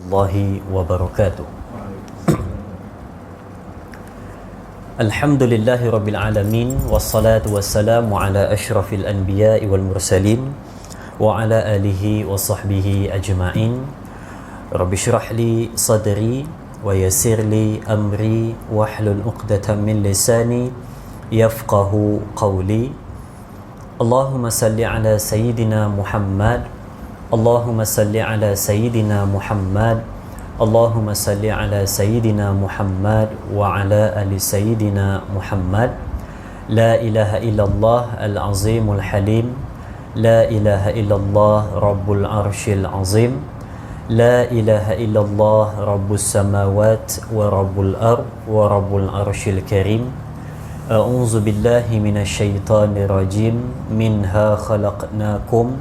warahmatullahi wabarakatuh. Alhamdulillahi rabbil alamin, wassalatu wassalamu ala asyrafil anbiya'i wal mursalin wa ala alihi wa sahbihi ajma'in. Rabbi syrah li sadri wa yassir li amri wahlul 'uqdatam min lisani yafqahu qawli. Allahumma salli ala sayyidina Muhammad, Allahumma salli ala sayyidina Muhammad, Allahumma salli ala sayyidina Muhammad wa ala ali sayyidina Muhammad. La ilaha illallah al-azimul halim, la ilaha illallah rabbul arshil azim, la ilaha illallah rabbus samawat wa rabbul ard wa rabbul arshil karim. A'udzu billahi minasyaitonir rajim. Minha khalaqnakum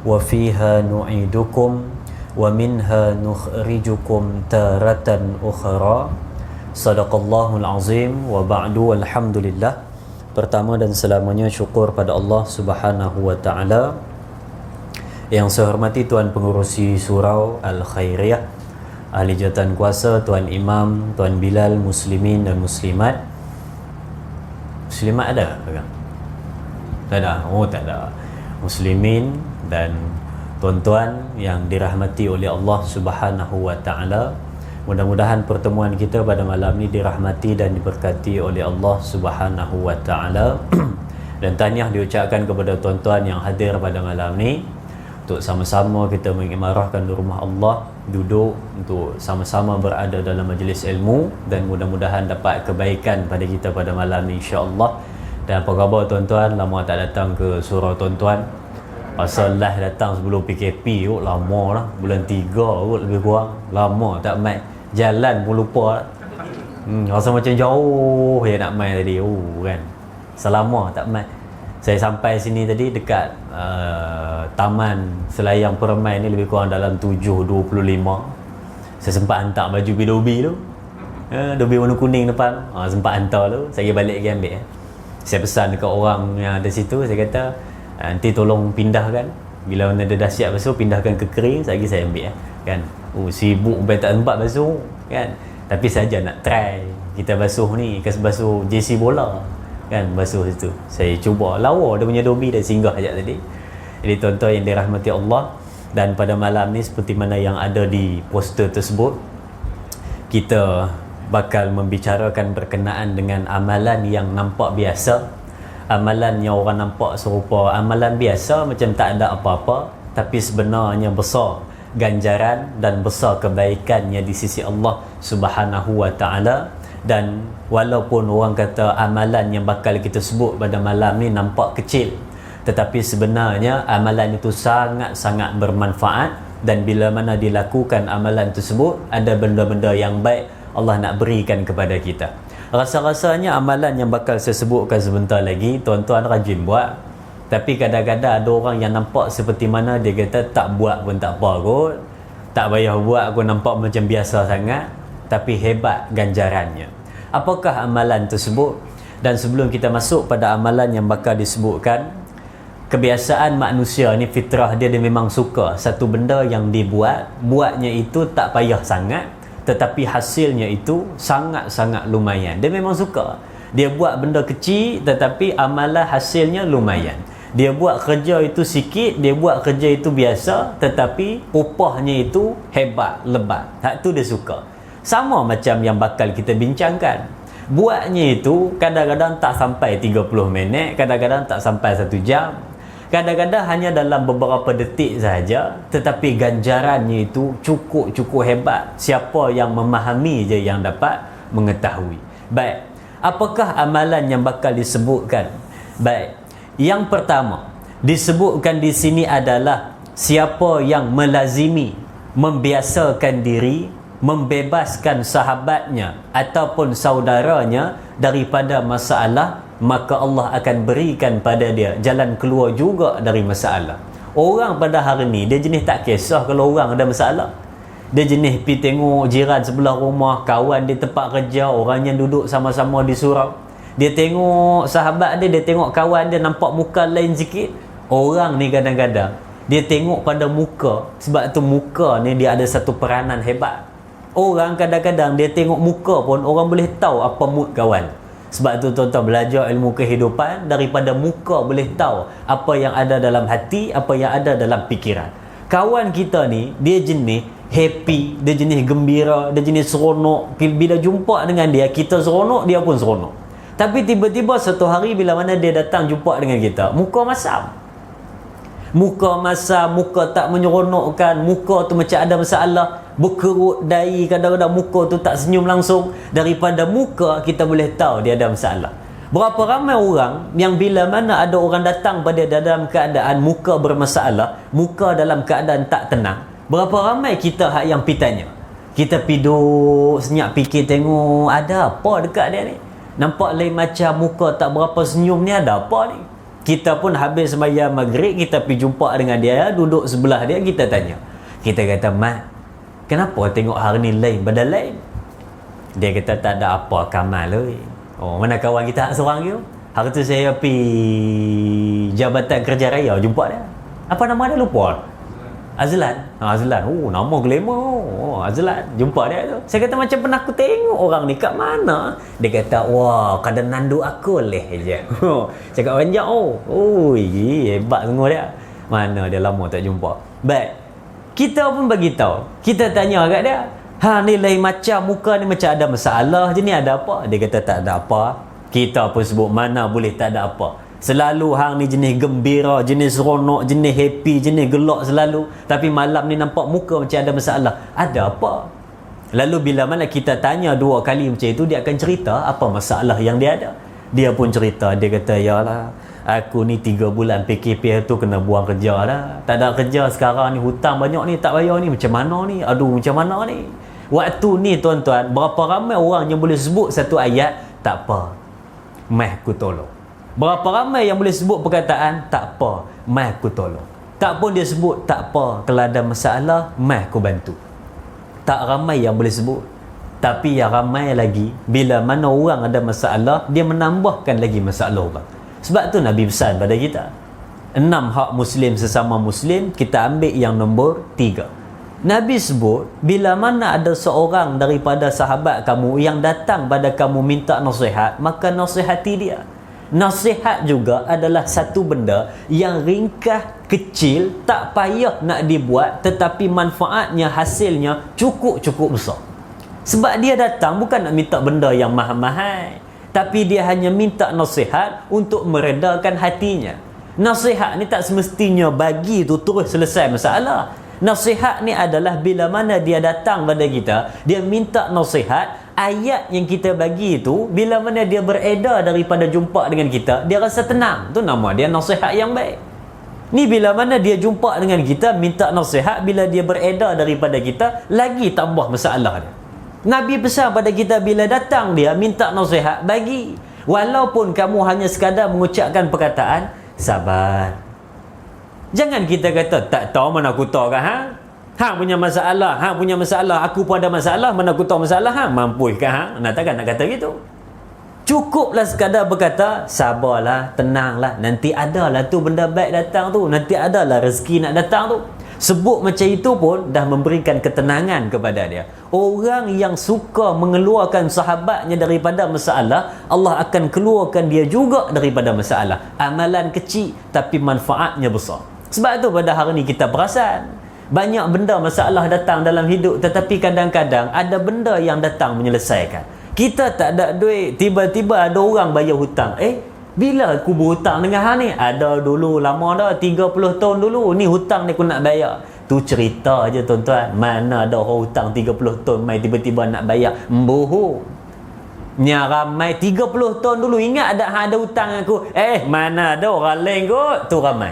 wa fiha nu'idukum wa minha nukhrijukum taratan ukhra. Sadaqallahul azim. Wa ba'du, alhamdulillah. Pertama dan selamanya syukur pada Allah Subhanahu wa taala. Yang saya hormati Tuan Pengurusi Surau Al-Khairiyah, Ahli Jawatan Kuasa, Tuan Imam, Tuan Bilal, Muslimin dan Muslimat. Muslimat ada tak? Tak ada. Oh, tak ada. Muslimin dan tuan-tuan yang dirahmati oleh Allah Subhanahu wa taala. Mudah-mudahan pertemuan kita pada malam ini dirahmati dan diberkati oleh Allah Subhanahu wa taala. Dan tahniah diucapkan kepada tuan-tuan yang hadir pada malam ini untuk sama-sama kita mengimarahkan rumah Allah, duduk untuk sama-sama berada dalam majlis ilmu, dan mudah-mudahan dapat kebaikan pada kita pada malam ni, insya-Allah. Dan apa khabar tuan-tuan? Lama tak datang ke surau tuan-tuan. Pasal lah datang sebelum PKP kot, lama lah, bulan 3 kot lebih kurang. Lama tak mai, jalan pun lupa. Rasa macam jauh je nak mai tadi. Kan, selama tak mai. Saya sampai sini tadi dekat Taman Selayang Permai ni lebih kurang dalam 7.25. Saya sempat hantar baju Dobi tu, Dobi warna kuning depan, sempat hantar tu. Saya balik lagi ambil. Saya pesan dekat orang yang ada situ, saya kata nanti tolong pindahkan, bila mana dia dah siap basuh, pindahkan ke kering, lagi saya ambil kan. Sibuk sampai tak tempat basuh kan. Tapi saja nak try kita basuh ni, basuh JC bola kan, basuh situ. Saya cuba lawa dia punya Dobi, dah singgah ajak tadi. Jadi tuan-tuan yang dirahmati Allah, dan pada malam ni seperti mana yang ada di poster tersebut, kita bakal membicarakan berkenaan dengan amalan yang nampak biasa, amalan yang orang nampak serupa amalan biasa, macam tak ada apa-apa, tapi sebenarnya besar ganjaran dan besar kebaikannya di sisi Allah Subhanahu wa taala. Dan walaupun orang kata amalan yang bakal kita sebut pada malam ni nampak kecil, tetapi sebenarnya amalan itu sangat-sangat bermanfaat. Dan bila mana dilakukan amalan tersebut, ada benda-benda yang baik Allah nak berikan kepada kita. Rasa-rasanya amalan yang bakal saya sebutkan sebentar lagi, tuan-tuan rajin buat. Tapi kadang-kadang ada orang yang nampak seperti mana dia kata tak buat pun tak apa kot, tak payah buat aku nampak macam biasa sangat, tapi hebat ganjarannya. Apakah amalan tersebut? Dan sebelum kita masuk pada amalan yang bakal disebutkan, kebiasaan manusia ni, fitrah dia memang suka satu benda yang buatnya itu tak payah sangat, tetapi hasilnya itu sangat-sangat lumayan. Dia memang suka. Dia buat benda kecil tetapi amalan hasilnya lumayan. Dia buat kerja itu sikit, dia buat kerja itu biasa, tetapi upahnya itu hebat, lebat. Hak tu dia suka. Sama macam yang bakal kita bincangkan. Buatnya itu kadang-kadang tak sampai 30 minit, kadang-kadang tak sampai 1 jam, kadang-kadang hanya dalam beberapa detik sahaja, tetapi ganjarannya itu cukup hebat. Siapa yang memahami je yang dapat mengetahui. Baik, apakah amalan yang bakal disebutkan? Baik, yang pertama disebutkan di sini adalah siapa yang melazimi, membiasakan diri, membebaskan sahabatnya ataupun saudaranya daripada masalah, maka Allah akan berikan pada dia jalan keluar juga dari masalah. Orang pada hari ni dia jenis tak kisah kalau orang ada masalah. Dia jenis pergi tengok jiran sebelah rumah, kawan di tempat kerja, orang yang duduk sama-sama di surau. Dia tengok sahabat dia, dia tengok kawan dia nampak muka lain sikit. Orang ni kadang-kadang Dia tengok pada muka. Sebab tu muka ni dia ada satu peranan hebat. Orang kadang-kadang dia tengok muka pun orang boleh tahu apa mood kawan. Sebab tu tuan-tuan belajar ilmu kehidupan, daripada muka boleh tahu apa yang ada dalam hati, apa yang ada dalam fikiran. Kawan kita ni dia jenis happy, dia jenis gembira, dia jenis seronok. Bila jumpa dengan dia, kita seronok, dia pun seronok. Tapi tiba-tiba satu hari bila mana dia datang jumpa dengan kita, muka masam. Muka masam, muka tak menyeronokkan, muka tu macam ada masalah, berkerut dahi, kadang-kadang muka tu tak senyum langsung. Daripada muka kita boleh tahu dia ada masalah. Berapa ramai orang yang bila mana ada orang datang pada dalam keadaan muka bermasalah, muka dalam keadaan tak tenang, berapa ramai kita yang pergi tanya. Kita pergi duduk senyap fikir, tengok ada apa dekat dia ni, nampak lain macam muka tak berapa senyum ni, ada apa ni. Kita pun habis sembahyang maghrib, kita pergi jumpa dengan dia, duduk sebelah dia, kita tanya. Kita kata, Mat, kenapa tengok hari ni lain pada lain? Dia kata, tak ada apa Kamal oi. Oh, mana kawan kita seorang tu? Hari tu saya pergi Jabatan Kerja Raya jumpa dia. Apa nama dia lupa? Azlan. Azlan. Oh, nama glamour. Oh, Azlan. Jumpa dia tu. Saya kata macam pernah aku tengok orang ni kat mana? Dia kata, wah, kadang nandu aku leh je. Cakap banyak. Oh, hebat sungguh dia. Mana dia lama tak jumpa. Baik. Kita pun bagi tahu. Kita tanya kat dia, ni lain macam muka ni macam ada masalah je ni, ada apa? Dia kata tak ada apa. Kita pun sebut mana boleh tak ada apa. Selalu hang ni jenis gembira, jenis seronok, jenis happy, jenis gelak selalu. Tapi malam ni nampak muka macam ada masalah. Ada apa? Lalu bila mana kita tanya 2 kali macam itu, dia akan cerita apa masalah yang dia ada. Dia pun cerita, dia kata, yalah, aku ni 3 bulan PKP tu kena buang kerja dah. Tak ada kerja sekarang ni, hutang banyak ni, tak bayar ni, macam mana ni? Aduh, macam mana ni? Waktu ni tuan-tuan, berapa ramai orang yang boleh sebut satu ayat, tak apa, meh aku tolong. Berapa ramai yang boleh sebut perkataan, tak apa, mai aku tolong. Tak pun dia sebut, tak apa, kalau ada masalah, mai aku bantu. Tak ramai yang boleh sebut. Tapi yang ramai lagi, bila mana orang ada masalah, dia menambahkan lagi masalah orang. Sebab tu Nabi pesan pada kita, 6 hak Muslim sesama Muslim, kita ambil yang nombor 3. Nabi sebut, bila mana ada seorang daripada sahabat kamu yang datang pada kamu minta nasihat, maka nasihati dia. Nasihat juga adalah satu benda yang ringkas, kecil, tak payah nak dibuat, tetapi manfaatnya, hasilnya cukup-cukup besar. Sebab dia datang bukan nak minta benda yang mahal-mahal, tapi dia hanya minta nasihat untuk meredakan hatinya. Nasihat ni tak semestinya bagi tu terus selesai masalah. Nasihat ni adalah bila mana dia datang pada kita, dia minta nasihat, ayat yang kita bagi itu bila mana dia beredar daripada jumpa dengan kita, dia rasa tenang. Tu nama dia nasihat yang baik. Ni bila mana dia jumpa dengan kita, minta nasihat, bila dia beredar daripada kita, lagi tambah masalah dia. Nabi pesan pada kita, bila datang dia minta nasihat, bagi. Walaupun kamu hanya sekadar mengucapkan perkataan, sabar. Jangan kita kata, tak tahu mana aku tahu kan, hang punya masalah, hang punya masalah, aku pun ada masalah, mana aku tahu masalah hang, mampu kan hang? Takkan nak kata gitu. Cukuplah sekadar berkata, sabarlah, tenanglah, nanti adalah tu benda baik datang tu, nanti adalah rezeki nak datang tu. Sebut macam itu pun dah memberikan ketenangan kepada dia. Orang yang suka mengeluarkan sahabatnya daripada masalah, Allah akan keluarkan dia juga daripada masalah. Amalan kecil tapi manfaatnya besar. Sebab tu pada hari ni kita perasan banyak benda masalah datang dalam hidup, tetapi kadang-kadang ada benda yang datang menyelesaikan. Kita tak ada duit, tiba-tiba ada orang bayar hutang. Bila aku berhutang dengan hang ni? Ada dulu, lama dah, 30 tahun dulu. Ni hutang ni aku nak bayar. Tu cerita je tuan-tuan. Mana ada orang hutang 30 tahun, mai tiba-tiba nak bayar. Bohong. Nya ramai 30 tahun dulu ingat ada hutang aku. Mana ada orang lain kot. Tu ramai.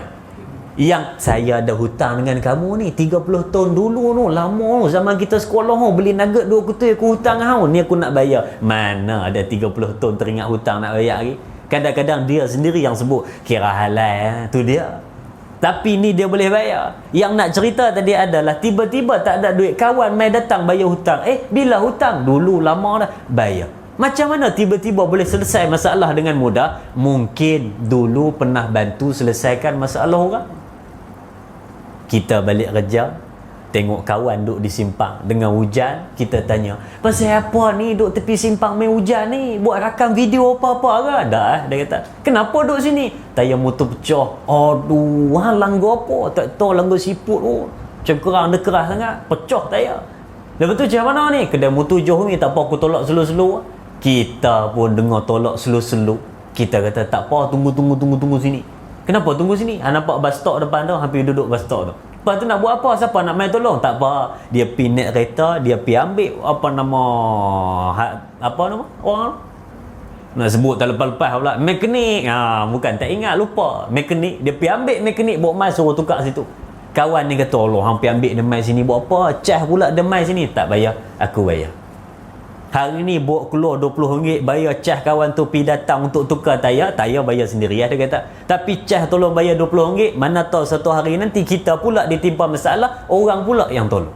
Yang saya ada hutang dengan kamu ni 30 tahun dulu tu, lama tu, zaman kita sekolah tu, beli nugget 2 kutu aku hutang kau ni, aku nak bayar. Mana ada 30 tahun teringat hutang nak bayar lagi. Kadang-kadang dia sendiri yang sebut kira halal, tu dia. Tapi ni dia boleh bayar. Yang nak cerita tadi adalah tiba-tiba tak ada duit, kawan mai datang bayar hutang. Bila hutang? Dulu lama dah bayar. Macam mana tiba-tiba boleh selesai masalah dengan mudah? Mungkin dulu pernah bantu selesaikan masalah orang. Kita balik kerja, tengok kawan duduk di simpang dengan hujan, kita tanya, pasal apa ni duduk tepi simpang main hujan ni? Buat rakam video apa-apa ke? Dah, dia kata, kenapa duduk sini? Tayar motor pecah. Aduh, langgar apa? Tak tahu langgar siput tu. Cengkerang dia keras sangat, pecah tayar. Lepas tu macam mana ni? Kedai motor jauh ni, tak apa aku tolak slow-slow. Kita pun dengar tolak slow-slow. Kita kata, tak apa, tunggu sini. Kenapa tunggu sini? Nampak bus stop depan tu, hampir duduk bus stop tu. Lepas tu nak buat apa? Siapa nak main tolong? Tak apa. Dia pergi naik kereta, dia pergi ambil apa nama orang nak sebut tak lepas-lepas pula. Mekanik. Bukan, tak ingat, lupa. Mekanik, dia pergi ambil mekanik, bawa mai suruh tukar situ. Kawan ni kata, Allah, hampir ambil dia mai sini buat apa? Cas pula dia mai sini. Tak bayar, aku bayar. Hari ni buat keluar RM20 bayar cas kawan tu pergi datang untuk tukar tayar bayar sendiri dia kata. Tapi cas tolong bayar RM20, mana tahu satu hari nanti kita pula ditimpa masalah, orang pula yang tolong.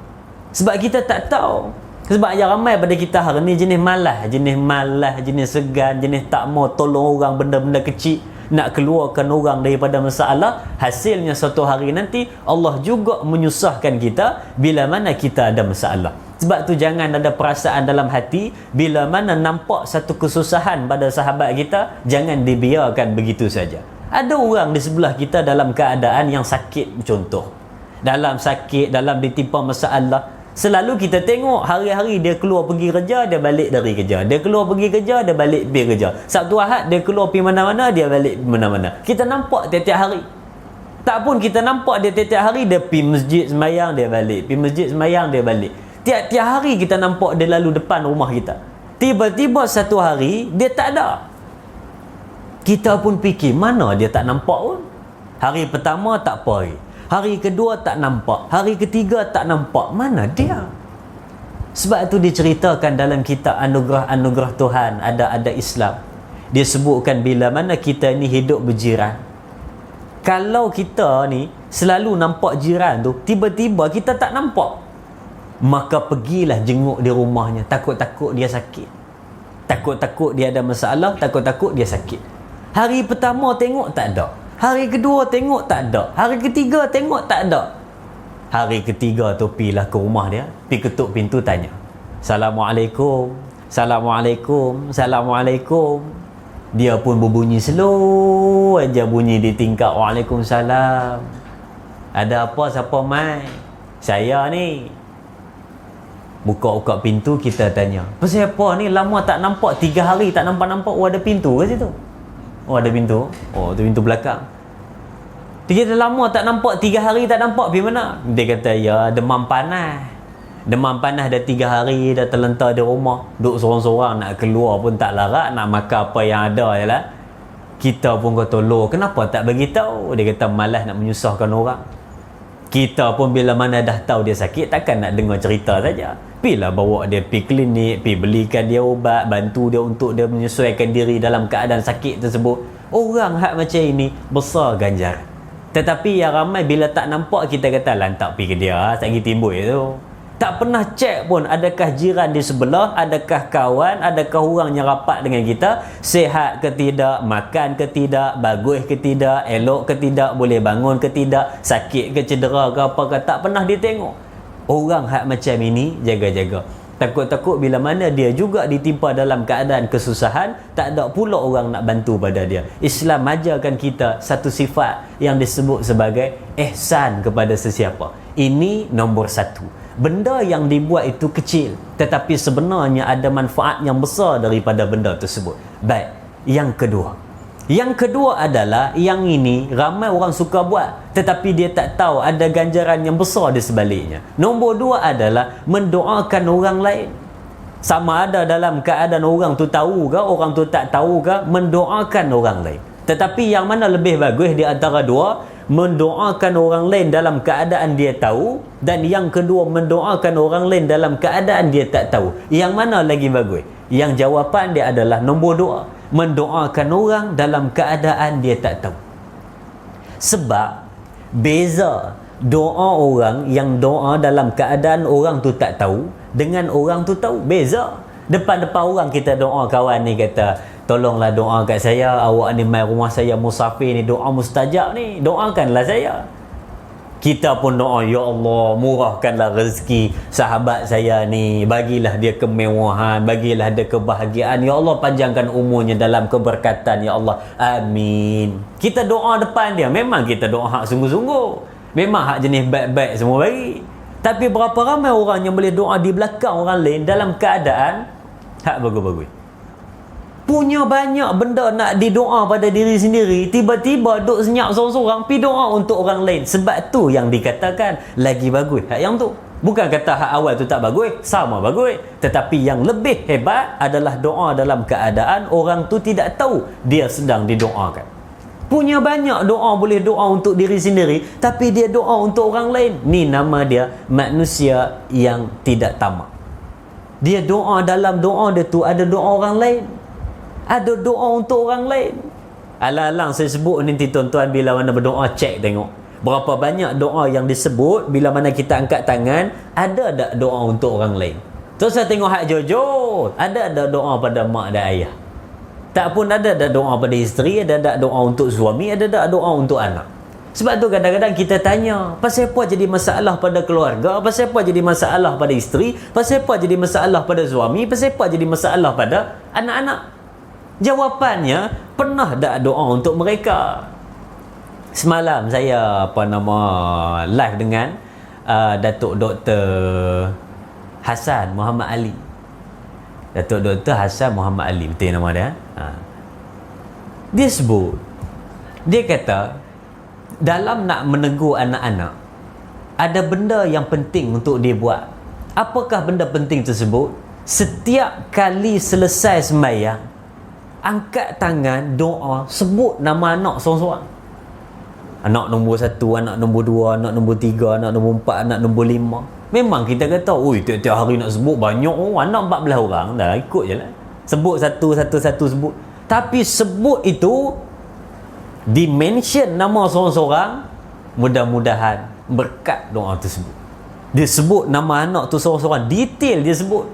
Sebab kita tak tahu. Sebab yang ramai pada kita hari ni jenis malas, jenis segan, jenis tak mau tolong orang benda-benda kecil, nak keluarkan orang daripada masalah. Hasilnya satu hari nanti Allah juga menyusahkan kita bila mana kita ada masalah. Sebab tu jangan ada perasaan dalam hati bila mana nampak satu kesusahan pada sahabat kita, jangan dibiarkan begitu saja. Ada orang di sebelah kita dalam keadaan yang sakit, contoh dalam sakit, dalam ditimpa masalah, selalu kita tengok hari-hari dia keluar pergi kerja, dia balik dari kerja, dia keluar pergi kerja, dia balik pergi kerja, Sabtu Ahad dia keluar pergi mana-mana, dia balik mana-mana. Kita nampak tiap-tiap hari. Tak pun kita nampak dia tiap-tiap hari, dia pergi masjid sembahyang, dia balik, pergi masjid sembahyang, dia balik. Tiap-tiap hari kita nampak dia lalu depan rumah kita. Tiba-tiba satu hari dia tak ada. Kita pun fikir, mana dia tak nampak pun. Hari pertama tak pergi, hari kedua tak nampak, hari ketiga tak nampak. Mana dia? Sebab tu diceritakan dalam kitab anugerah-anugerah Tuhan, ada Islam. Dia sebutkan bila mana kita ni hidup berjiran. Kalau kita ni selalu nampak jiran tu, tiba-tiba kita tak nampak, maka pergilah jenguk di rumahnya. Takut-takut dia sakit, takut-takut dia ada masalah, takut-takut dia sakit. Hari pertama tengok tak ada, hari kedua tengok tak ada, hari ketiga tengok tak ada. Hari ketiga tu pergilah ke rumah dia, pergi ketuk pintu, tanya, Assalamualaikum, Assalamualaikum, Assalamualaikum. Dia pun berbunyi slow aja, bunyi di tingkap, Waalaikumsalam. Ada apa, siapa mai? Saya ni. Buka-buka pintu, kita tanya, pasal apa ni lama tak nampak, 3 hari tak nampak-nampak. Oh, ada pintu ke situ? Oh, ada pintu. Oh, tu pintu belakang. Dia dah lama tak nampak, 3 hari tak nampak, pergi mana? Dia kata, ya demam panas. Demam panas dah 3 hari dah terlentar di rumah. Duduk sorang-sorang, nak keluar pun tak larat, nak makan apa yang ada je lah. Kita pun kata, loh, kenapa tak bagi tahu? Dia kata, malas nak menyusahkan orang. Kita pun bila mana dah tahu dia sakit, takkan nak dengar cerita saja. Pilah bawa dia pergi klinik, pergi belikan dia ubat, bantu dia untuk dia menyesuaikan diri dalam keadaan sakit tersebut. Orang hak macam ini besar ganjaran. Tetapi yang ramai bila tak nampak, kita kata lantak pergi ke dia, tak pergi timbul tu. Tak pernah cek pun adakah jiran di sebelah, adakah kawan, adakah orang yang rapat dengan kita, sihat ke tidak, makan ke tidak, bagus ke tidak, elok ke tidak, boleh bangun ke tidak, sakit ke, cedera ke apa ke, tak pernah dia tengok. Orang hak macam ini jaga-jaga. Takut-takut bila mana dia juga ditimpa dalam keadaan kesusahan, tak ada pula orang nak bantu pada dia. Islam ajarkan kita satu sifat yang disebut sebagai ihsan kepada sesiapa. Ini nombor 1. Benda yang dibuat itu kecil, tetapi sebenarnya ada manfaat yang besar daripada benda tersebut. Baik, yang kedua. Yang kedua adalah, yang ini ramai orang suka buat, tetapi dia tak tahu ada ganjaran yang besar di sebaliknya. Nombor 2 adalah mendoakan orang lain. Sama ada dalam keadaan orang tu tahu ke, orang tu tak tahu ke, mendoakan orang lain. Tetapi yang mana lebih bagus di antara dua? Mendoakan orang lain dalam keadaan dia tahu, dan yang kedua mendoakan orang lain dalam keadaan dia tak tahu. Yang mana lagi bagus? Yang jawapan dia adalah nombor 2, mendoakan orang dalam keadaan dia tak tahu. Sebab beza doa orang yang doa dalam keadaan orang tu tak tahu dengan orang tu tahu, beza. Depan-depan orang kita doa, kawan ni kata, tolonglah doa kat saya, awak ni mai rumah saya musafir ni, doa mustajab ni, doakanlah saya. Kita pun doa, ya Allah, murahkanlah rezeki sahabat saya ni, bagilah dia kemewahan, bagilah dia kebahagiaan, ya Allah, panjangkan umurnya dalam keberkatan, ya Allah, amin. Kita doa depan dia, memang kita doa hak sungguh-sungguh, memang hak jenis baik-baik semua bagi. Tapi berapa ramai orang yang boleh doa di belakang orang lain dalam keadaan hak bagus-bagus. Punya banyak benda nak didoa pada diri sendiri, tiba-tiba duk senyap seorang-seorang pi doa untuk orang lain. Sebab tu yang dikatakan lagi bagus hak yang tu. Bukan kata hak awal tu tak bagus, sama bagus. Tetapi yang lebih hebat adalah doa dalam keadaan orang tu tidak tahu dia sedang didoakan. Punya banyak doa, boleh doa untuk diri sendiri, tapi dia doa untuk orang lain. Ni nama dia manusia yang tidak tamak. Dia doa, dalam doa dia tu ada doa orang lain, ada doa untuk orang lain. Alang-alang saya sebut nanti tuan-tuan, bila mana berdoa cek tengok berapa banyak doa yang disebut bila mana kita angkat tangan, ada tak doa untuk orang lain. Terus saya tengok hak jujur, ada doa pada mak dan ayah. Tak pun ada doa pada isteri, ada doa untuk suami, ada doa untuk anak. Sebab tu kadang-kadang kita tanya, pasal apa jadi masalah pada keluarga, pasal apa jadi masalah pada isteri, pasal apa jadi masalah pada suami, pasal apa jadi masalah pada anak-anak. Jawapannya, pernah tak doa untuk mereka? Semalam saya live dengan Datuk Dr. Hassan Muhammad Ali. Datuk Dr. Hassan Muhammad Ali, betul nama dia? Dia sebut, dia kata dalam nak menegur anak-anak, ada benda yang penting untuk dia buat. Apakah benda penting tersebut? Setiap kali selesai sembahyang, angkat tangan, doa, sebut nama anak seorang-seorang. Anak nombor 1, anak nombor 2, anak nombor 3, anak nombor 4, anak nombor 5. Memang kita kata, oi, tiap-tiap hari nak sebut banyak, anak 14 orang, dah ikut je lah. Sebut satu sebut. Tapi sebut itu, dimension nama seorang-seorang, mudah-mudahan berkat doa tersebut. Dia sebut nama anak tu seorang-seorang, detail dia sebut.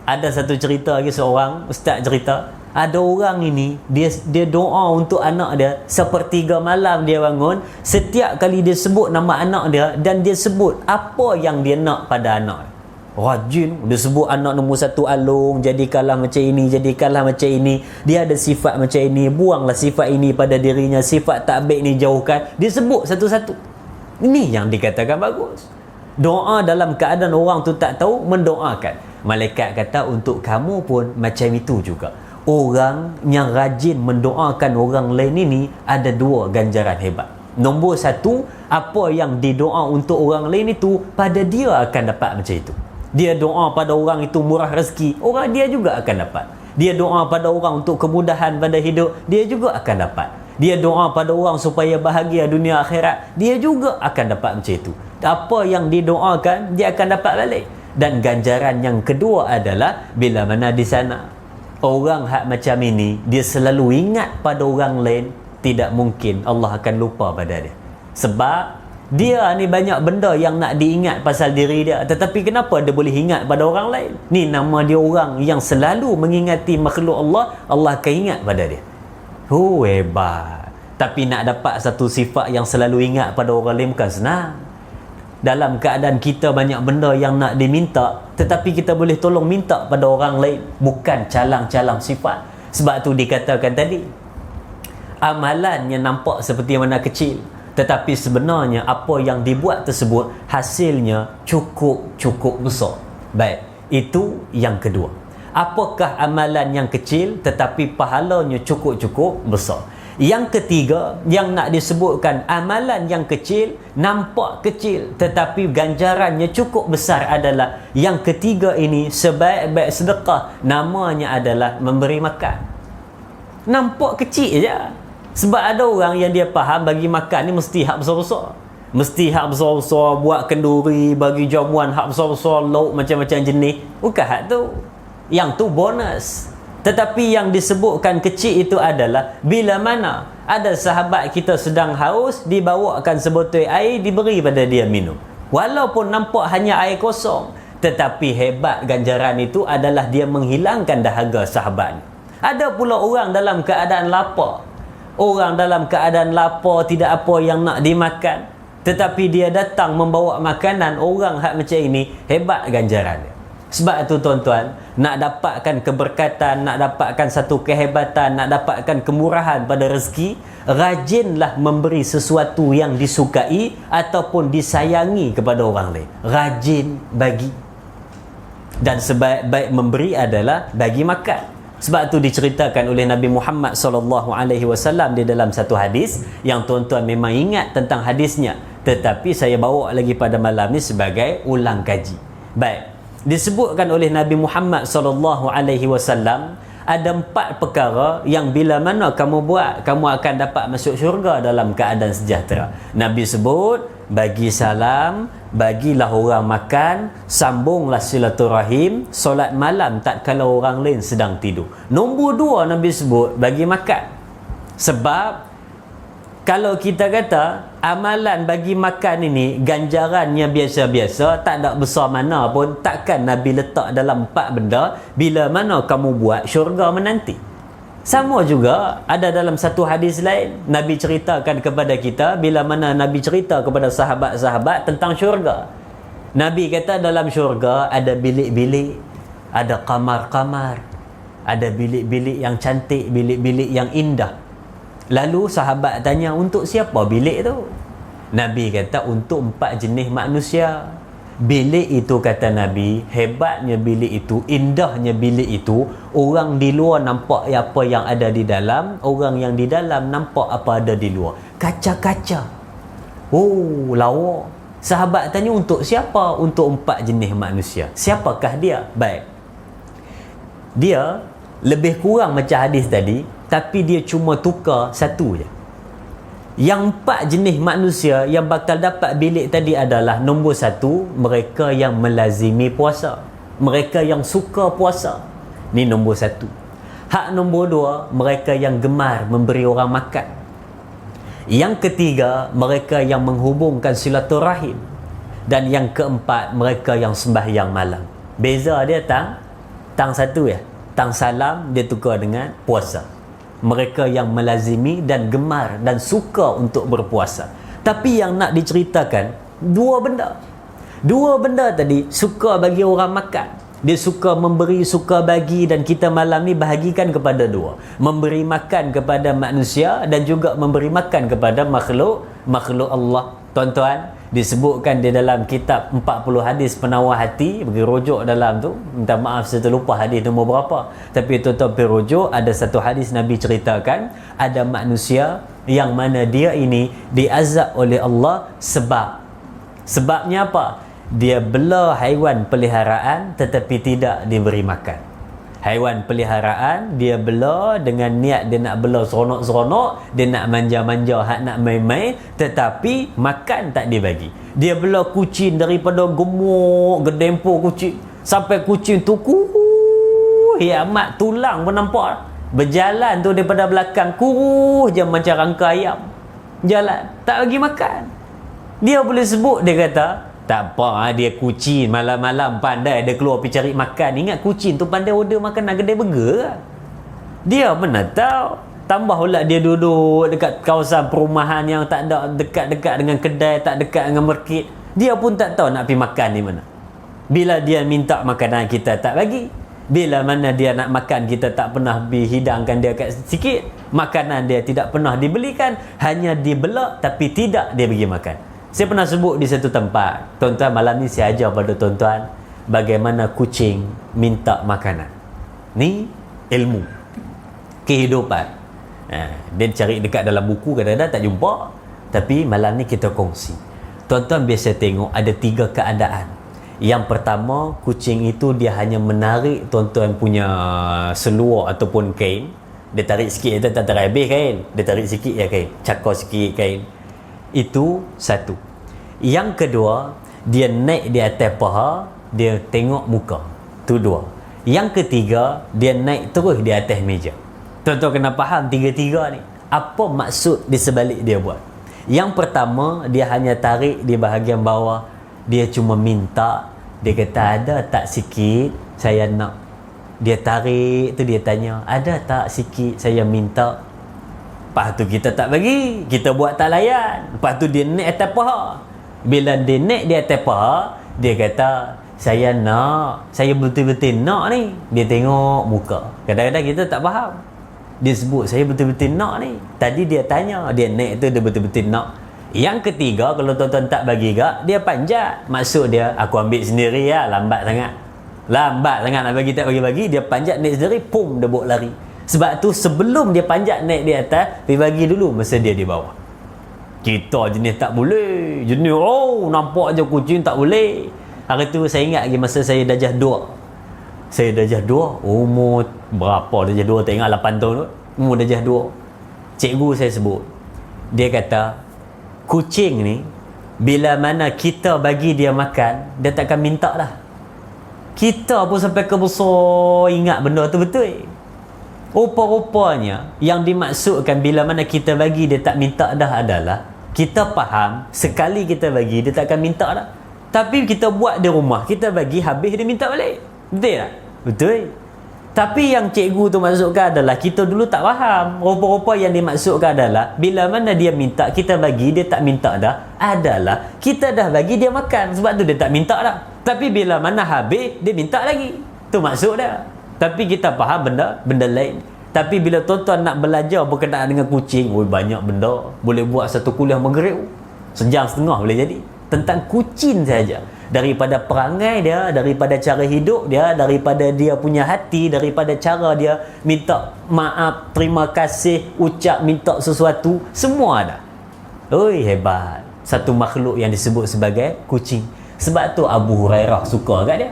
Ada satu cerita lagi, seorang ustaz cerita, ada orang ini, dia doa untuk anak dia, sepertiga malam dia bangun, setiap kali dia sebut nama anak dia, dan dia sebut apa yang dia nak pada anak. Rajin, dia sebut anak nombor 1 Alung, jadikanlah macam ini, jadikanlah macam ini, dia ada sifat macam ini, buanglah sifat ini pada dirinya, sifat tak baik ni jauhkan. Dia sebut satu-satu. Ini yang dikatakan bagus. Doa dalam keadaan orang tu tak tahu, mendoakan. Malaikat kata untuk kamu pun macam itu juga. Orang yang rajin mendoakan orang lain ini ada 2 ganjaran hebat. Nombor 1, apa yang didoa untuk orang lain itu, pada dia akan dapat macam itu. Dia doa pada orang itu murah rezeki, orang dia juga akan dapat. Dia doa pada orang untuk kemudahan pada hidup, dia juga akan dapat. Dia doa pada orang supaya bahagia dunia akhirat, dia juga akan dapat macam itu. Apa yang didoakan, dia akan dapat balik. Dan ganjaran yang kedua adalah bila mana di sana orang hak macam ini, dia selalu ingat pada orang lain, tidak mungkin Allah akan lupa pada dia. Sebab dia ni banyak benda yang nak diingat pasal diri dia, tetapi kenapa dia boleh ingat pada orang lain? Ni nama dia orang yang selalu mengingati makhluk Allah, Allah akan ingat pada dia. Hebat. Tapi nak dapat satu sifat yang selalu ingat pada orang lain bukan senang. Dalam keadaan kita banyak benda yang nak diminta, tetapi kita boleh tolong minta pada orang lain, bukan calang-calang sifat. Sebab tu dikatakan tadi, amalan yang nampak seperti mana kecil, tetapi sebenarnya apa yang dibuat tersebut hasilnya cukup besar. Baik, itu yang kedua. Apakah amalan yang kecil tetapi pahalanya cukup besar? Yang ketiga yang nak disebutkan, amalan yang kecil, nampak kecil tetapi ganjarannya cukup besar adalah yang ketiga ini, sebaik-baik sedekah, namanya adalah memberi makan. Nampak kecil je. Sebab ada orang yang dia faham bagi makan ni mesti hak besar-besar. Mesti hak besar-besar, buat kenduri, bagi jamuan hak besar-besar, lauk macam-macam jenis. Bukan hak tu. Yang tu bonus. Tetapi yang disebutkan kecil itu adalah bila mana ada sahabat kita sedang haus, dibawakan sebotol air, diberi pada dia minum. Walaupun nampak hanya air kosong, tetapi hebat ganjaran itu adalah dia menghilangkan dahaga sahabat. Ada pula orang dalam keadaan lapar. Orang dalam keadaan lapar, tidak apa yang nak dimakan. tetapi dia datang membawa makanan, orang hak macam ini hebat ganjaran dia. Sebab tu tuan-tuan, nak dapatkan keberkatan, nak dapatkan satu kehebatan, nak dapatkan kemurahan pada rezeki, rajinlah memberi sesuatu yang disukai ataupun disayangi kepada orang lain. Rajin bagi. Dan sebaik-baik memberi adalah bagi makan. Sebab tu diceritakan oleh Nabi Muhammad SAW di dalam satu hadis yang tuan-tuan memang ingat tentang hadisnya, tetapi saya bawa lagi pada malam ni sebagai ulang kaji. Baik, disebutkan oleh Nabi Muhammad SAW ada 4 perkara yang bila mana kamu buat, kamu akan dapat masuk syurga dalam keadaan sejahtera. Nabi sebut, bagi salam, bagilah orang makan, sambunglah silaturahim, solat malam tak kala orang lain sedang tidur. Nombor 2 Nabi sebut, bagi makan. Sebab kalau kita kata amalan bagi makan ini ganjarannya biasa-biasa, tak ada besar mana pun, takkan Nabi letak dalam 4 benda bila mana kamu buat syurga menanti. Sama juga ada dalam satu hadis lain, Nabi ceritakan kepada kita bila mana Nabi cerita kepada sahabat-sahabat tentang syurga. Nabi kata dalam syurga ada bilik-bilik, ada kamar-kamar, ada bilik-bilik yang cantik, bilik-bilik yang indah. Lalu sahabat tanya, untuk siapa bilik tu? Nabi kata untuk 4 jenis manusia. Bilik itu, kata Nabi, hebatnya bilik itu, indahnya bilik itu, orang di luar nampak apa yang ada di dalam, orang yang di dalam nampak apa ada di luar. Kaca-kaca. Oh, lawa. Sahabat tanya, untuk siapa? Untuk 4 jenis manusia. Siapakah dia? Baik, dia lebih kurang macam hadis tadi, tapi dia cuma tukar satu je. Yang 4 jenis manusia yang bakal dapat bilik tadi adalah, nombor 1, mereka yang melazimi puasa, mereka yang suka puasa. Ni nombor 1. Hak nombor 2, mereka yang gemar memberi orang makan. Yang ketiga, mereka yang menghubungkan silaturahim. Dan yang keempat, mereka yang sembahyang malam. Beza dia tang satu ya. Tang salam dia tukar dengan puasa. Mereka yang melazimi dan gemar dan suka untuk berpuasa. Tapi yang nak diceritakan 2 benda. 2 benda tadi, suka bagi orang makan, dia suka memberi, suka bagi, dan kita malam ni bahagikan kepada 2. Memberi makan kepada manusia dan juga memberi makan kepada makhluk Allah. Tuan-tuan, disebutkan di dalam kitab 40 hadis penawar hati, bagi rujuk dalam tu, minta maaf saya terlupa hadis nombor berapa, tapi tuan-tuan pergi rujuk, ada satu hadis Nabi ceritakan ada manusia yang mana dia ini diazab oleh Allah sebabnya apa? Dia bela haiwan peliharaan tetapi tidak diberi makan. Haiwan peliharaan dia bela dengan niat dia nak bela seronok-seronok, dia nak manja-manja, hak nak main-main, tetapi makan tak dibagi. Dia bela kucing daripada gemuk, gedempo kucing sampai kucing tu amat tulang pun nampak. Berjalan tu daripada belakang kuruh je macam rangka ayam. Jalan, tak bagi makan. Dia boleh sebut, dia kata tak apa, dia kucing malam-malam pandai dia keluar pergi cari makan. Ingat kucing tu pandai order makanan kedai burger. Dia mana tahu. Tambah pula dia duduk dekat kawasan perumahan yang tak ada dekat-dekat dengan kedai, tak dekat dengan market. Dia pun tak tahu nak pergi makan di mana. Bila dia minta makanan kita tak bagi. Bila mana dia nak makan kita tak pernah hidangkan dia kat sikit. Makanan dia tidak pernah dibelikan, hanya dibelak tapi tidak dia bagi makan. Saya pernah sebut di satu tempat, tuan-tuan, malam ni saya ajar pada tuan-tuan bagaimana kucing minta makanan. Ni ilmu kehidupan. Dia cari dekat dalam buku, kadang-kadang tak jumpa, tapi malam ni kita kongsi. Tuan-tuan biasa tengok ada 3 keadaan. Yang pertama, kucing itu dia hanya menarik tuan-tuan punya seluar ataupun kain. Dia tarik sikit, dia tak tarik habis kain, dia tarik sikit ya kain, cakar sikit kain. Itu satu. Yang kedua, dia naik di atas paha, dia tengok muka. Itu 2. Yang ketiga, dia naik terus di atas meja. Tuan-tuan kena faham 3 ni. Apa maksud di sebalik dia buat? Yang pertama, dia hanya tarik di bahagian bawah. Dia cuma minta. Dia kata, ada tak sikit? Saya nak. Dia tarik tu, dia tanya, ada tak sikit? Saya minta. Lepas tu kita tak bagi, kita buat tak layan. Lepas tu dia naik atas paha. Bila dia naik di atas paha, dia kata, saya betul-betul nak ni. Dia tengok muka. Kadang-kadang kita tak faham. Dia sebut, saya betul-betul nak ni. Tadi dia tanya, dia naik tu dia betul-betul nak. Yang ketiga, kalau tuan-tuan tak bagi gak, dia panjat. Maksud dia, aku ambil sendiri lah, lambat sangat nak bagi, tak bagi-bagi. Dia panjat naik sendiri, pum, dia bawa lari. Sebab tu sebelum dia panjat naik di atas, dia bagi dulu masa dia di bawah. Kita jenis tak boleh. Jenis, nampak je kucing tak boleh. Hari tu saya ingat lagi masa saya darjah 2. Saya darjah 2, umur berapa darjah 2, tak ingat 8 tahun tu. Umur darjah 2. Cikgu saya sebut, dia kata, kucing ni bila mana kita bagi dia makan, dia takkan minta dah. Kita pun sampai ke besar ingat benda tu betul. Rupa-rupanya yang dimaksudkan bila mana kita bagi dia tak minta dah adalah kita faham sekali kita bagi dia takkan minta dah. Tapi kita buat di rumah, kita bagi habis dia minta balik. Betul tak? Betul. Tapi yang cikgu tu maksudkan adalah kita dulu tak faham. Rupa-rupa yang dimaksudkan adalah bila mana dia minta kita bagi dia tak minta dah adalah kita dah bagi dia makan, sebab tu dia tak minta dah. Tapi bila mana habis dia minta lagi. Tu maksud dia. Tapi kita faham benda lain. Tapi bila tuan-tuan nak belajar berkenaan dengan kucing, banyak benda. Boleh buat satu kuliah Maghrib, sejam setengah boleh jadi tentang kucing saja. Daripada perangai dia, daripada cara hidup dia, daripada dia punya hati, daripada cara dia minta maaf, terima kasih, ucap minta sesuatu, semua ada. Oi, hebat. Satu makhluk yang disebut sebagai kucing. Sebab tu Abu Hurairah suka kat dia.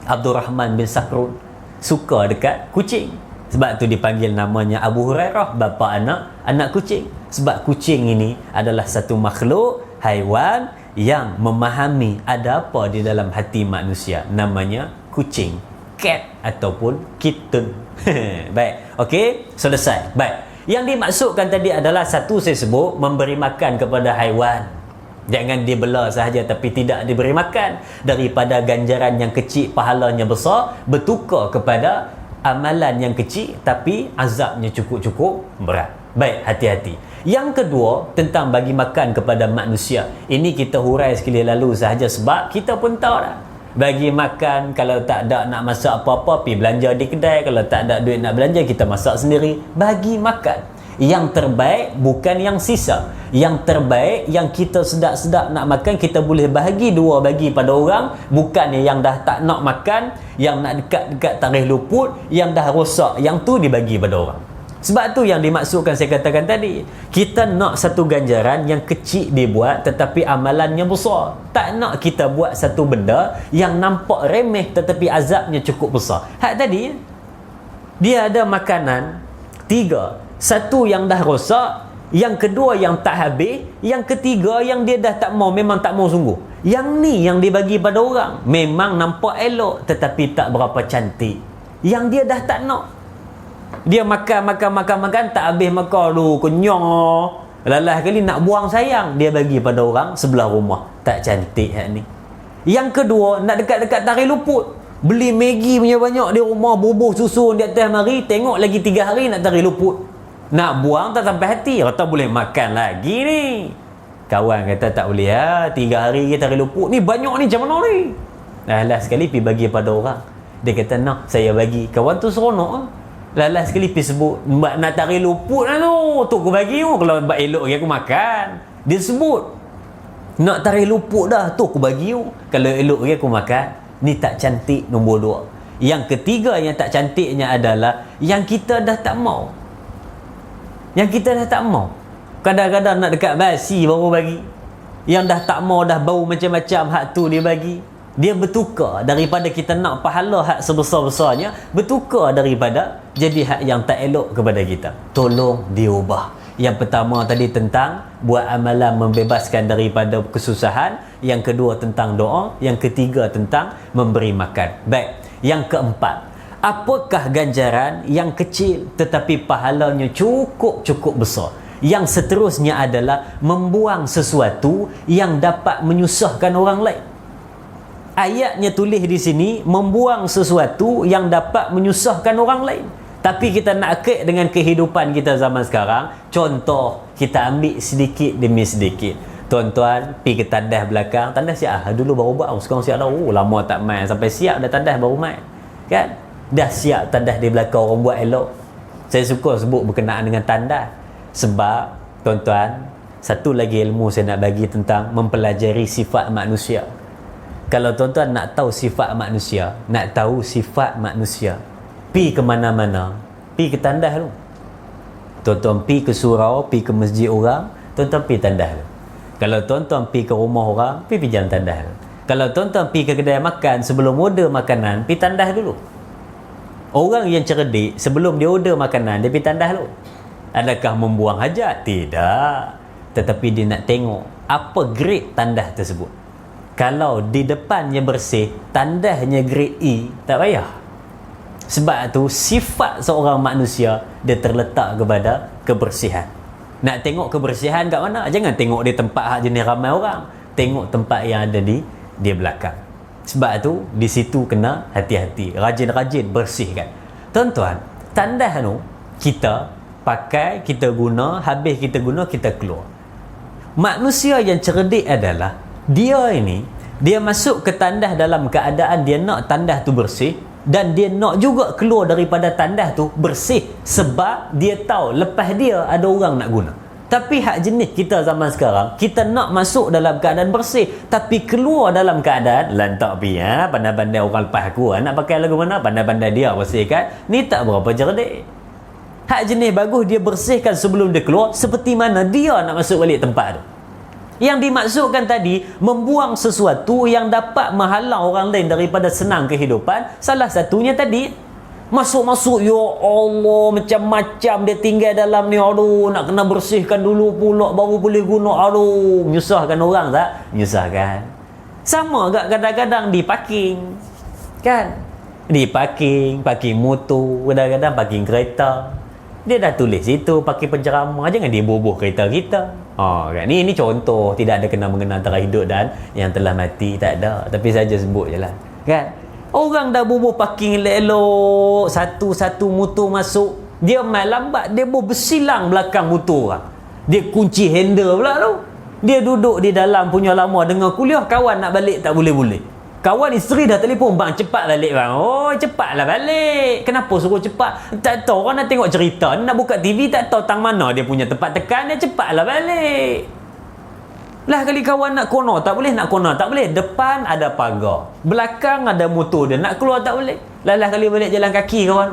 Abdul Rahman bin Sakrun suka dekat kucing. Sebab tu dipanggil namanya Abu Hurairah, bapa anak kucing. Sebab kucing ini adalah satu makhluk haiwan yang memahami ada apa di dalam hati manusia. Namanya kucing, cat ataupun kitten. Baik, okey, selesai. Baik, yang dimaksudkan tadi adalah satu saya sebut, memberi makan kepada haiwan. Jangan dibela sahaja tapi tidak diberi makan. Daripada ganjaran yang kecil, pahalanya besar, bertukar kepada amalan yang kecil tapi azabnya cukup-cukup berat. Baik, hati-hati. Yang kedua, tentang bagi makan kepada manusia. Ini kita hurai sekali lalu sahaja sebab kita pun tahu dah. Bagi makan, kalau tak ada nak masak apa-apa, pergi belanja di kedai. Kalau tak ada duit nak belanja, kita masak sendiri. Bagi makan. Yang terbaik bukan yang sisa. Yang terbaik yang kita sedap-sedap nak makan, kita boleh bahagi dua bagi pada orang. Bukannya yang dah tak nak makan, yang nak dekat-dekat tarikh luput, yang dah rosak, yang tu dibagi pada orang. Sebab tu yang dimaksudkan saya katakan tadi. Kita nak satu ganjaran yang kecil dibuat tetapi amalannya besar. Tak nak kita buat satu benda yang nampak remeh tetapi azabnya cukup besar. Hak tadi, dia ada makanan 3. Satu yang dah rosak, yang kedua yang tak habis, yang ketiga yang dia dah tak mau, memang tak mau sungguh. Yang ni yang dibagi pada orang, memang nampak elok tetapi tak berapa cantik. Yang dia dah tak nak. Dia makan, tak habis makan. Aduh, kenyang. Lalah kali nak buang sayang, dia bagi pada orang sebelah rumah. Tak cantik hak ni. Yang kedua, nak dekat-dekat tarikh luput. Beli Maggi punya banyak di rumah, bubuh susun di atas mari, tengok lagi 3 hari nak tarikh luput. Nak buang tak sampai hati, kata boleh makan lagi ni. Kawan kata tak boleh 3 hari kita tarikh luput ni banyak ni, macam mana ni? Last sekali pergi bagi pada orang. Dia kata nak saya bagi. Kawan tu seronok. Last sekali pergi sebut, nak tarikh luput lah tu aku bagi tu. Kalau elok lagi aku makan. Dia sebut nak tarikh luput dah tu aku bagi tu. Kalau elok lagi aku makan. Ni tak cantik, nombor 2. Yang ketiga yang tak cantiknya adalah yang kita dah tak mau. Yang kita dah tak mau. Kadang-kadang nak dekat basi baru bagi. Yang dah tak mau, dah bau macam-macam, hak tu dia bagi. Dia bertukar daripada kita nak pahala hak sebesar-besarnya, bertukar daripada jadi hak yang tak elok kepada kita. Tolong diubah. Yang pertama tadi tentang buat amalan membebaskan daripada kesusahan. Yang kedua tentang doa. Yang ketiga tentang memberi makan. Baik, yang keempat, apakah ganjaran yang kecil tetapi pahalanya cukup besar? Yang seterusnya adalah membuang sesuatu yang dapat menyusahkan orang lain. Ayatnya tulis di sini, membuang sesuatu yang dapat menyusahkan orang lain. Tapi kita nak kait dengan kehidupan kita zaman sekarang. Contoh, kita ambil sedikit demi sedikit. Tuan-tuan pergi ke tandas belakang, tandas siap dulu baru buat, sekarang siap dah, lama tak main, sampai siap dah tandas baru main, kan? Dah siap tandas di belakang orang buat elok. Saya suka sebut berkenaan dengan tandas sebab tuan-tuan, satu lagi ilmu saya nak bagi tentang mempelajari sifat manusia. Kalau tuan-tuan nak tahu sifat manusia, nak tahu sifat manusia, pi ke mana-mana, pi ke tandas dulu. Tuan-tuan pi ke surau, pi ke masjid orang, tuan-tuan pi tandas dulu. Kalau tuan-tuan pi ke rumah orang, pi jam tandas dulu. Kalau tuan-tuan pi ke kedai makan, sebelum order makanan, pi tandas dulu. Orang yang cerdik, sebelum dia order makanan, dia pi tandas dulu. Adakah membuang hajat? Tidak. Tetapi dia nak tengok apa grade tandas tersebut. Kalau di depannya bersih, tandasnya grade E, tak payah. Sebab tu sifat seorang manusia dia terletak kepada kebersihan. Nak tengok kebersihan kat mana? Jangan tengok di tempat hak jenis ramai orang. Tengok tempat yang ada di belakang. Sebab tu di situ kena hati-hati, rajin-rajin bersihkan. Tuan-tuan, tandas tu kita pakai, kita guna, habis kita guna, kita keluar. Manusia yang cerdik adalah dia masuk ke tandas dalam keadaan dia nak tandas tu bersih, dan dia nak juga keluar daripada tandas tu bersih, sebab dia tahu lepas dia ada orang nak guna. Tapi hak jenis kita zaman sekarang, kita nak masuk dalam keadaan bersih tapi keluar dalam keadaan lantak pi, pandai-pandai orang lepas aku, nak pakai lagu mana, pandai-pandai dia bersihkan. Ni tak berapa cerdik. Hak jenis bagus dia bersihkan sebelum dia keluar, seperti mana dia nak masuk balik tempat tu. Yang dimaksudkan tadi, membuang sesuatu yang dapat menghalang orang lain daripada senang kehidupan. Salah satunya tadi, masuk-masuk, ya Allah, macam-macam dia tinggal dalam ni. Aduh, nak kena bersihkan dulu pula baru boleh guna. Aduh, menyusahkan orang tak? Menyusahkan. Sama agak kadang-kadang di parking, kan? Di parking motor, kadang-kadang parking kereta. Dia dah tulis situ parking penceramah, jangan dia boboh kereta kita. Kan? Ni contoh, tidak ada kena-mengena antara hidup dan yang telah mati, tak ada. Tapi saja sebut je lah, kan? Orang dah boboh parking elok-elok, satu-satu motor masuk, dia main lambat, dia bersilang belakang motor orang. Dia kunci handle pula tu. Dia duduk di dalam punya lama dengar kuliah, kawan nak balik tak boleh-boleh. Kawan isteri dah telefon, bang cepat balik bang. Oh, cepatlah balik. Kenapa suruh cepat? Tak tahu, orang nak tengok cerita, nak buka TV tak tahu tang mana dia punya tempat tekan, dia cepatlah balik. Lah kali kawan nak kono tak boleh, nak kono tak boleh. Depan ada pagar, belakang ada motor dia, nak keluar tak boleh. Lah kali balik jalan kaki kawan.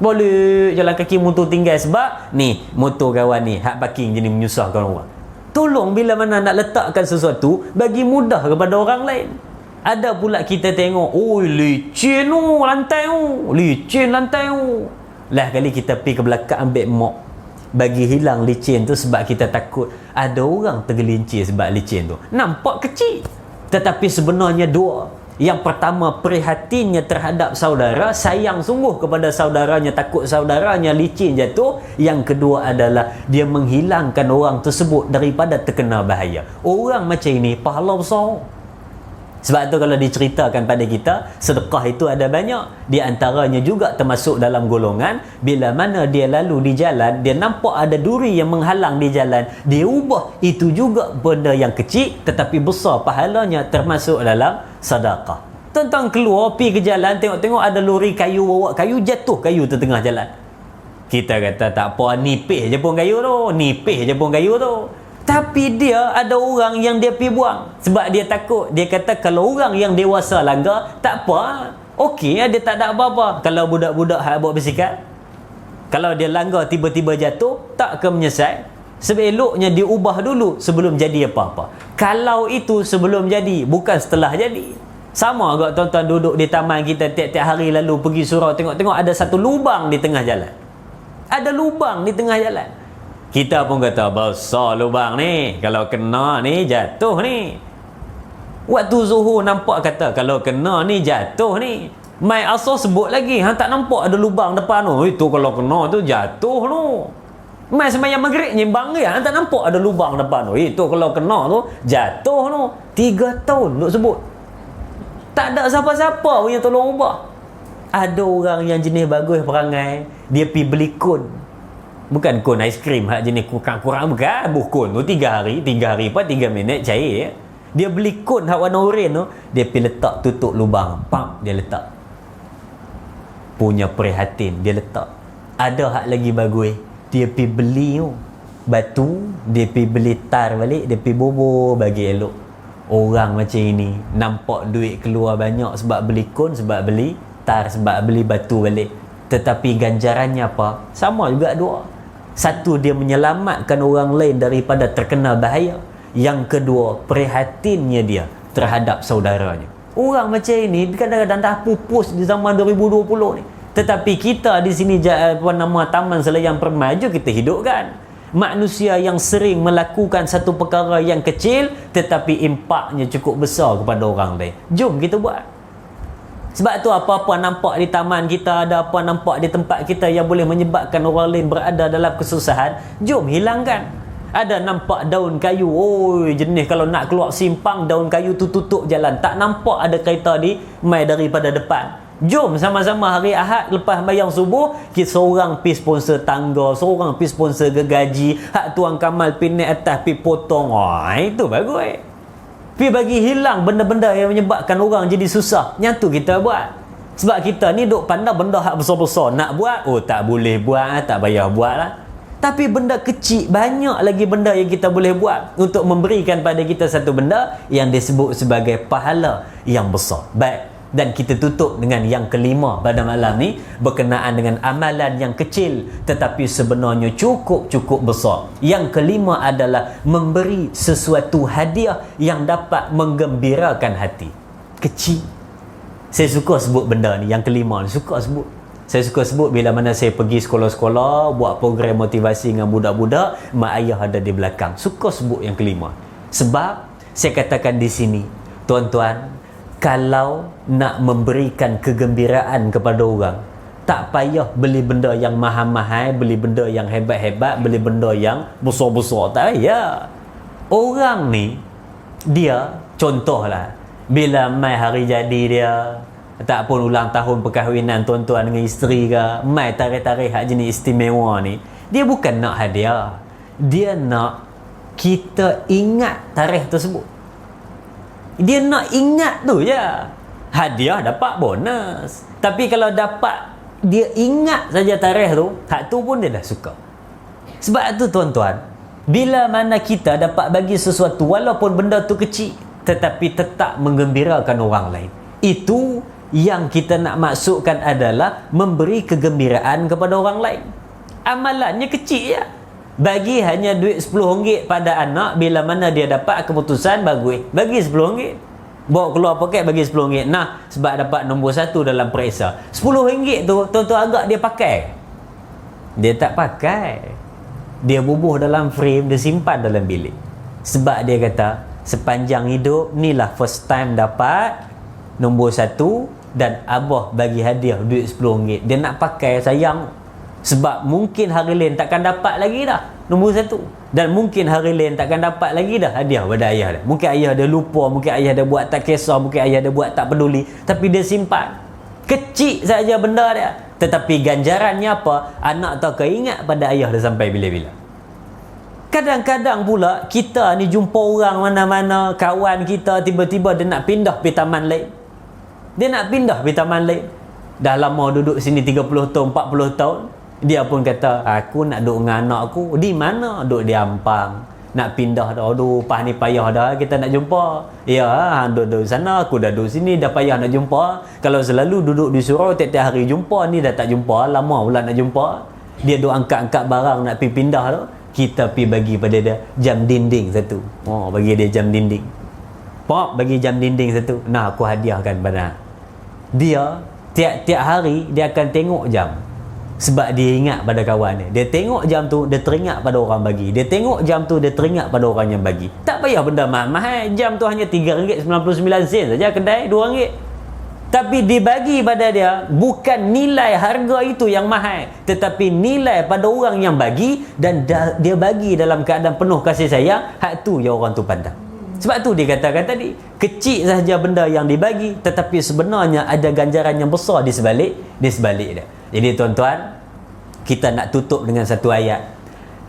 Boleh jalan kaki, motor tinggal sebab ni motor kawan ni hak parking jadi menyusahkan orang. Tolong bila mana nak letakkan sesuatu bagi mudah kepada orang lain. Ada pula kita tengok, oi licin tu lantai tu, licin lantai tu. Lah kali kita pergi ke belakang ambil mop bagi hilang licin tu, sebab kita takut ada orang tergelincir sebab licin tu. Nampak kecil, tetapi sebenarnya dua. Yang pertama, prihatinnya terhadap saudara, sayang sungguh kepada saudaranya, takut saudaranya licin jatuh. Yang kedua adalah dia menghilangkan orang tersebut daripada terkena bahaya. Orang macam ini pahala besar. Sebab tu kalau diceritakan pada kita, sedekah itu ada banyak. Di antaranya juga termasuk dalam golongan, bila mana dia lalu di jalan, dia nampak ada duri yang menghalang di jalan, dia ubah itu juga benda yang kecil tetapi besar pahalanya, termasuk dalam sedekah. Tuan-tuan keluar pergi ke jalan, tengok-tengok ada lori kayu, bawa kayu, jatuh kayu tu tengah jalan. Kita kata tak apa, nipis je pun kayu tu, nipis je pun kayu tu. Tapi dia ada orang yang dia pergi buang sebab dia takut. Dia kata kalau orang yang dewasa langgar, tak apa, okey, dia tak ada apa-apa. Kalau budak-budak hak bawa basikal, kalau dia langgar tiba-tiba jatuh, tak ke menyesal. Sebeloknya dia ubah dulu sebelum jadi apa-apa. Kalau itu sebelum jadi, bukan setelah jadi. Sama agak tuan-tuan duduk di taman kita tiap-tiap hari, lalu pergi surau, tengok-tengok ada satu lubang di tengah jalan. Ada lubang di tengah jalan. Kita pun kata, besar lubang ni, kalau kena ni jatuh ni. Waktu Zuhur nampak kata, kalau kena ni jatuh ni. Mai Asar sebut lagi, tak nampak ada lubang depan tu. Itu kalau kena tu jatuh tu. Mai sembahyang Maghrib nyimbang dia, tak nampak ada lubang depan tu. Itu kalau kena tu jatuh tu. 3 tahun duk sebut. Tak ada siapa-siapa yang tolong ubah. Ada orang yang jenis bagus perangai, dia pergi beli kon. Bukan kon aiskrim hak jenis kurang-kurang, bukan kon tu 3 hari apa 3 minit cair ya. Dia beli kon hak warna oranye tu, dia pergi letak tutup lubang, pam dia letak. Punya prihatin dia letak. Ada hak lagi bagus, dia pergi beli tu batu, dia pergi beli tar balik, dia pergi bobor bagi elok. Orang macam ini nampak duit keluar banyak sebab beli kon, sebab beli tar, sebab beli batu balik. Tetapi ganjarannya apa? Sama juga dua. Satu, dia menyelamatkan orang lain daripada terkena bahaya. Yang kedua, prihatinnya dia terhadap saudaranya. Orang macam ini kadang-kadang dah pupus di zaman 2020 ni. Tetapi kita di sini Taman Selayang Permai kita hidupkan. Manusia yang sering melakukan satu perkara yang kecil tetapi impaknya cukup besar kepada orang lain. Jom kita buat. Sebab tu apa-apa nampak di taman kita, ada apa nampak di tempat kita yang boleh menyebabkan orang lain berada dalam kesusahan, jom hilangkan. Ada nampak daun kayu, jenis kalau nak keluar simpang daun kayu tu tutup jalan, tak nampak ada kereta di mai daripada depan. Jom sama-sama hari Ahad lepas bayang subuh, kita seorang pergi sponsor tangga, seorang pergi sponsor gergaji, hak tuan Kamal pergi naik atas pergi potong. Itu bagus. Pergi bagi hilang benda-benda yang menyebabkan orang jadi susah. Yang tu kita buat. Sebab kita ni duk pandang benda hak besar-besar nak buat, tak boleh buat, tak payah buat lah. Tapi benda kecil, banyak lagi benda yang kita boleh buat untuk memberikan pada kita satu benda yang disebut sebagai pahala yang besar. Baik. Dan kita tutup dengan yang kelima pada malam ni, berkenaan dengan amalan yang kecil tetapi sebenarnya cukup besar. Yang kelima adalah memberi sesuatu hadiah yang dapat menggembirakan hati. Kecil. Saya suka sebut benda ni, yang kelima ni suka sebut. Saya suka sebut bila mana saya pergi sekolah-sekolah buat program motivasi dengan budak-budak, mak ayah ada di belakang. Suka sebut yang kelima. Sebab saya katakan di sini, tuan-tuan, kalau nak memberikan kegembiraan kepada orang, tak payah beli benda yang mahal-mahal, beli benda yang hebat-hebat, beli benda yang besar-besar. Tak payah. Orang ni, dia, contohlah, bila mai hari jadi dia, tak pun ulang tahun perkahwinan tuan-tuan dengan isteri ke, mai tarikh-tarikh hak jenis istimewa ni, dia bukan nak hadiah. Dia nak kita ingat tarikh tersebut. Dia nak ingat tu je. Hadiah dapat bonus. Tapi kalau dapat dia ingat saja tarikh tu, hak tu pun dia dah suka. Sebab tu tuan-tuan, bila mana kita dapat bagi sesuatu walaupun benda tu kecil tetapi tetap menggembirakan orang lain, itu yang kita nak maksudkan adalah memberi kegembiraan kepada orang lain. Amalannya kecil je. Bagi hanya duit RM10 pada anak, bila mana dia dapat keputusan bagus, bagi RM10. Bawa keluar poket bagi RM10. Nah, sebab dapat nombor 1 dalam periksa. RM10 tu tuan-tuan agak dia pakai. Dia tak pakai. Dia bubuh dalam frame, dia simpan dalam bilik. Sebab dia kata, sepanjang hidup inilah first time dapat nombor 1 dan abah bagi hadiah duit RM10. Dia nak pakai, sayang. Sebab mungkin hari lain takkan dapat lagi dah nombor 1. Dan mungkin hari lain takkan dapat lagi dah hadiah pada ayah dia. Mungkin ayah dia lupa, mungkin ayah dia buat tak kisah, mungkin ayah dia buat tak peduli. Tapi dia simpan. Kecil saja benda dia. Tetapi ganjarannya apa? Anak tak keingat pada ayah dia sampai bila-bila. Kadang-kadang pula kita ni jumpa orang mana-mana, kawan kita tiba-tiba dia nak pindah pergi taman lain. Dia nak pindah pergi taman lain. Dah lama duduk sini 30 tahun, 40 tahun. Dia pun kata, aku nak duduk dengan anak aku. Di mana? Duduk di Ampang. Nak pindah dah. Aduh, pah ni payah dah kita nak jumpa. Ya, duduk sana, aku dah duduk sini, dah payah nak jumpa. Kalau selalu duduk di surau, tiap-tiap hari jumpa, ni dah tak jumpa. Lama pula nak jumpa. Dia duduk angkat-angkat barang nak pergi pindah tu. Kita pergi bagi pada dia jam dinding satu. Bagi dia jam dinding. Pop, bagi jam dinding satu. Nah, aku hadiahkan pada dia. Tiap-tiap hari, dia akan tengok jam. Sebab dia ingat pada kawan dia. Dia tengok jam tu, dia teringat pada orang bagi. Dia tengok jam tu, dia teringat pada orang yang bagi. Tak payah benda mahal-mahal. Jam tu hanya RM3.99 saja kedai, RM2. Tapi dibagi pada dia, bukan nilai harga itu yang mahal, tetapi nilai pada orang yang bagi, dan dia bagi dalam keadaan penuh kasih sayang. Hak tu yang orang tu pandang. Sebab tu dia katakan tadi, kecil sahaja benda yang dibagi, tetapi sebenarnya ada ganjaran yang besar di sebalik dia. Jadi tuan-tuan, kita nak tutup dengan satu ayat.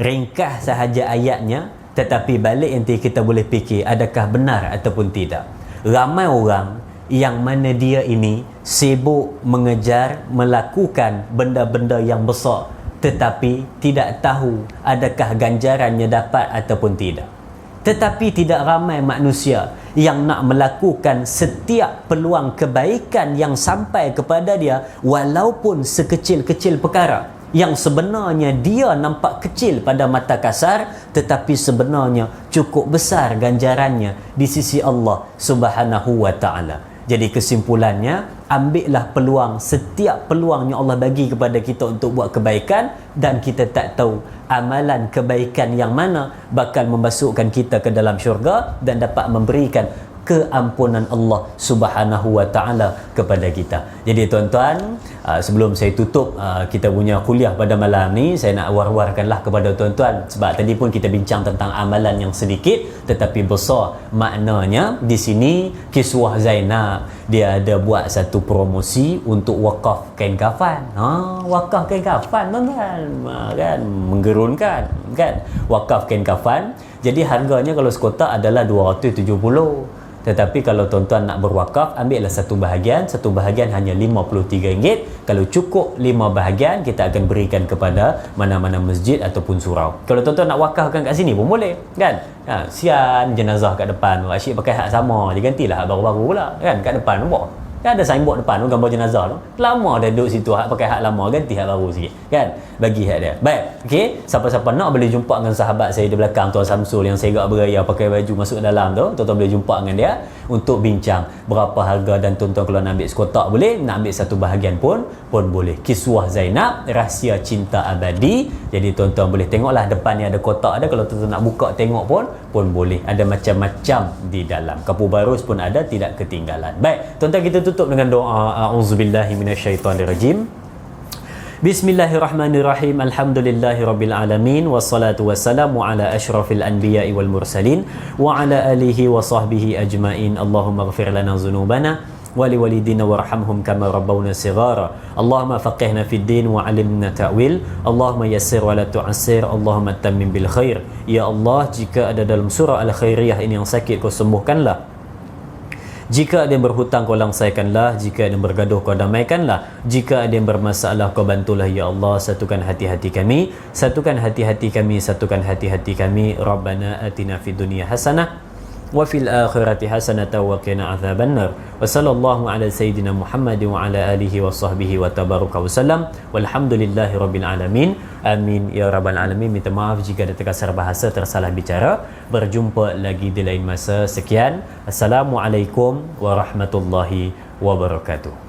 Ringkas sahaja ayatnya, tetapi balik nanti kita boleh fikir adakah benar ataupun tidak. Ramai orang yang mana dia ini sibuk mengejar melakukan benda-benda yang besar, tetapi tidak tahu adakah ganjarannya dapat ataupun tidak. Tetapi tidak ramai manusia yang nak melakukan setiap peluang kebaikan yang sampai kepada dia, walaupun sekecil-kecil perkara yang sebenarnya dia nampak kecil pada mata kasar, tetapi sebenarnya cukup besar ganjarannya di sisi Allah Subhanahu wa ta'ala. Jadi kesimpulannya, ambillah peluang, setiap peluang yang Allah bagi kepada kita untuk buat kebaikan, dan kita tak tahu amalan kebaikan yang mana bakal memasukkan kita ke dalam syurga dan dapat memberikan keampunan Allah Subhanahu wa ta'ala kepada kita. Jadi tuan-tuan, sebelum saya tutup kita punya kuliah pada malam ni, saya nak war-warkanlah kepada tuan-tuan, sebab tadi pun kita bincang tentang amalan yang sedikit tetapi besar maknanya. Di sini Kiswah Zainab dia ada buat satu promosi untuk wakaf kain kafan. Wakaf kain kafan tuan-tuan, kan menggerunkan kan, wakaf kain kafan. Jadi harganya kalau sekotak adalah 270. Tetapi kalau tuan-tuan nak berwakaf, ambillah satu bahagian hanya RM53. Kalau cukup 5 bahagian, kita akan berikan kepada mana-mana masjid ataupun surau. Kalau tuan-tuan nak wakafkan kat sini pun boleh, kan? Sian jenazah kat depan, asyik pakai hak sama, dia gantilah hak baru-baru pula, kan? Kat depan nampak kan ada signboard depan tu, gambar jenazah tu. Lama dah duduk situ, hak pakai hak lama, ganti hak baru sikit, kan? Bagi hak dia. Baik, okey, siapa-siapa nak boleh jumpa dengan sahabat saya di belakang, Tuan Samsul yang segak beraya pakai baju masuk dalam tu. Tuan-tuan boleh jumpa dengan dia untuk bincang berapa harga, dan tuan-tuan kalau nak ambil sekotak boleh, nak ambil satu bahagian pun boleh. Kiswah Zainab, Rahsia Cinta Abadi. Jadi tuan-tuan boleh tengoklah, depan ni ada kotak ada, kalau tuan-tuan nak buka tengok pun boleh. Ada macam-macam di dalam. Kapur barus pun ada, tidak ketinggalan. Baik, tuan-tuan, kita tutup dengan doa. A'udzubillahi minasyaitonirrajim. Bismillahirrahmanirrahim. Alhamdulillahirabbil alamin, wassalatu wassalamu ala asyrafil anbiya'i wal mursalin wa ala alihi wa sahbihi ajmain. Allahumma ighfir lana dhunubana wa liwalidina warhamhum kama rabbawna shighara. Allahumma faqihna fid din wa 'allimna ta'wil. Allahumma yassir wa la tu'assir. Allahumma tammim bil khair. Ya Allah, jika ada dalam surah Al-Khairiyah ini yang sakit, kau sembuhkanlah. Jika ada yang berhutang, kau langsaikanlah. Jika ada yang bergaduh, kau damaikanlah. Jika ada yang bermasalah, kau bantulah ya Allah. Satukan hati-hati kami, satukan hati-hati kami, satukan hati-hati kami. Rabbana atina fid dunya hasanah wa fil akhirati hasanatan wa qina adzabannar. Wa sallallahu ala sayyidina Muhammad wa ala alihi wa sahbihi wa tabaraka wa sallam. Walhamdulillahi rabbil alamin. Amin ya rabbal alamin. Minta maaf jika ada terkasar bahasa, tersalah bicara. Berjumpa lagi di lain masa. Sekian. Assalamualaikum warahmatullahi wabarakatuh.